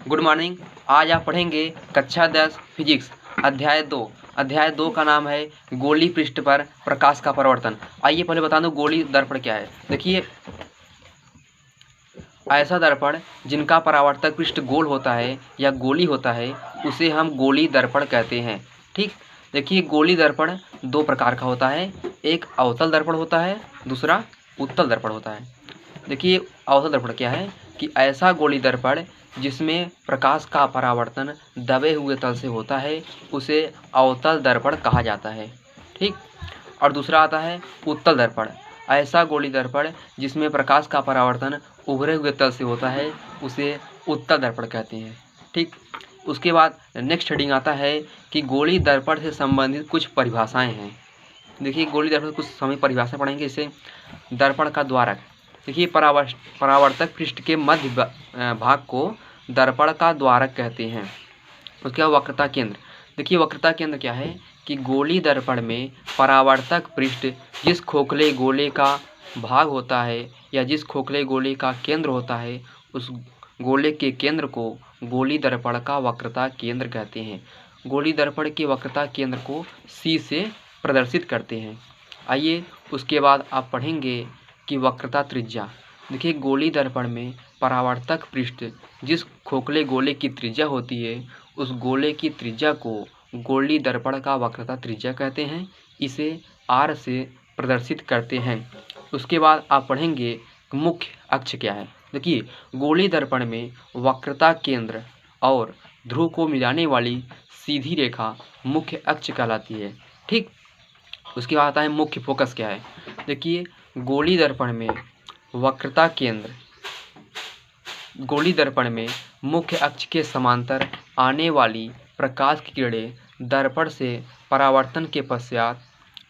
Good morning. आज आप पढ़ेंगे कक्षा 10 फिजिक्स अध्याय 2 का नाम है गोली पृष्ठ पर प्रकाश का परावर्तन। आइए पहले बता दूं गोली दर्पण क्या है। देखिए, ऐसा दर्पण जिनका परावर्तक पृष्ठ गोल होता है या गोली होता है उसे हम गोली दर्पण कहते हैं। ठीक, देखिए गोली दर्पण दो प्रकार का होता है, एक अवतल दर्पण होता है, दूसरा उत्तल दर्पण होता है। देखिए अवतल दर्पण क्या है कि ऐसा गोली दर्पण जिसमें प्रकाश का परावर्तन दबे हुए तल से होता है उसे अवतल दर्पण कहा जाता है। ठीक, और दूसरा आता है उत्तल दर्पण। ऐसा गोली दर्पण जिसमें प्रकाश का परावर्तन उभरे हुए तल से होता है उसे उत्तल दर्पण कहते हैं। ठीक, उसके बाद नेक्स्ट हेडिंग आता है कि गोली दर्पण से संबंधित कुछ परिभाषाएं हैं। देखिए गोली दर्पण कुछ समय परिभाषा पढ़ेंगे। इसे दर्पण का द्वारक, देखिए परावर्तक पृष्ठ के मध्य भाग को दर्पण का द्वारक कहते हैं। उसके बाद वक्रता केंद्र, देखिए वक्रता केंद्र क्या है कि गोली दर्पण में परावर्तक पृष्ठ जिस खोखले गोले का भाग होता है या जिस खोखले गोले का केंद्र होता है उस गोले के केंद्र को गोली दर्पण का वक्रता केंद्र कहते हैं। गोली दर्पण के वक्रता केंद्र को C से प्रदर्शित करते हैं। आइए उसके बाद आप पढ़ेंगे कि वक्रता त्रिज्या। देखिए गोली दर्पण में परावर्तक पृष्ठ जिस खोखले गोले की त्रिज्या होती है उस गोले की त्रिज्या को गोली दर्पण का वक्रता त्रिज्या कहते हैं। इसे R से प्रदर्शित करते हैं। उसके बाद आप पढ़ेंगे मुख्य अक्ष क्या है। देखिए गोली दर्पण में वक्रता केंद्र और ध्रुव को मिलाने वाली सीधी रेखा मुख्य अक्ष कहलाती है। ठीक, उसके बाद आता है मुख्य फोकस क्या है। देखिए गोली दर्पण में वक्रता केंद्र गोली दर्पण में मुख्य अक्ष के समांतर आने वाली प्रकाश की किरणें दर्पण से परावर्तन के पश्चात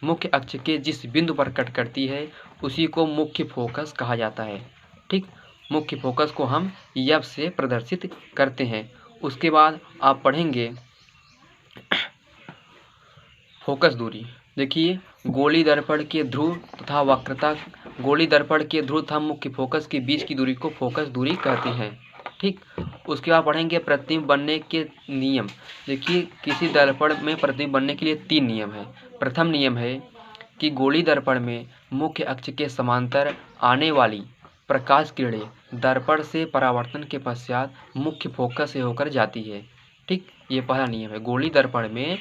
मुख्य अक्ष के जिस बिंदु पर कट करती है उसी को मुख्य फोकस कहा जाता है। ठीक, मुख्य फोकस को हम F से प्रदर्शित करते हैं। उसके बाद आप पढ़ेंगे फोकस दूरी। देखिए गोली दर्पण के ध्रुव तथा मुख्य फोकस के बीच की दूरी को फोकस दूरी कहते हैं। ठीक, उसके बाद पढ़ेंगे प्रतिबिंब बनने के नियम। देखिए किसी दर्पण में प्रतिबिंब बनने के लिए 3 नियम है। प्रथम नियम है कि गोली दर्पण में मुख्य अक्ष के समांतर आने वाली प्रकाश किरणें दर्पण से परावर्तन के पश्चात मुख्य फोकस से होकर जाती है। ठीक, ये पहला नियम है। गोली दर्पण में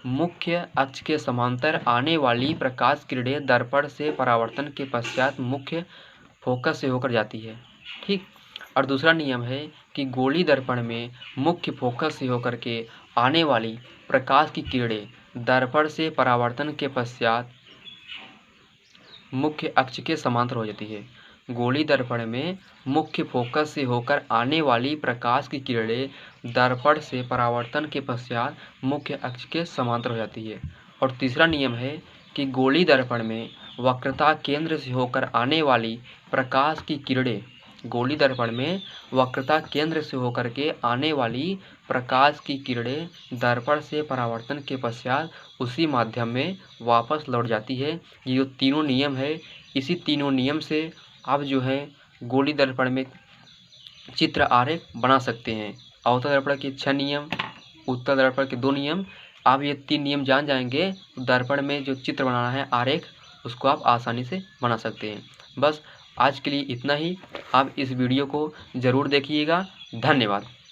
मुख्य अक्ष के समांतर आने वाली प्रकाश किरणें दर्पण से परावर्तन के पश्चात मुख्य फोकस से होकर जाती है। ठीक, और दूसरा नियम है कि गोली दर्पण में मुख्य फोकस से होकर के आने वाली प्रकाश की किरणें दर्पण से परावर्तन के पश्चात मुख्य अक्ष के समांतर हो जाती है। गोली दर्पण में मुख्य फोकस से होकर आने वाली प्रकाश की किरणें दर्पण से परावर्तन के पश्चात मुख्य अक्ष के समांतर हो जाती है। और तीसरा नियम है कि गोली दर्पण में वक्रता केंद्र से होकर आने वाली प्रकाश की किरणें गोली दर्पण में वक्रता केंद्र से होकर के आने वाली प्रकाश की किरणें दर्पण से परावर्तन के पश्चात उसी माध्यम में वापस लौट जाती है। ये जो तीनों नियम है, इसी तीनों नियम से आप जो है गोली दर्पण में चित्र आरेख बना सकते हैं। अवतल दर्पण के 6 नियम, उत्तल दर्पण के 2 नियम, आप ये 3 नियम जान जाएंगे दर्पण में जो चित्र बनाना है आरेख उसको आप आसानी से बना सकते हैं। बस आज के लिए इतना ही। आप इस वीडियो को ज़रूर देखिएगा। धन्यवाद।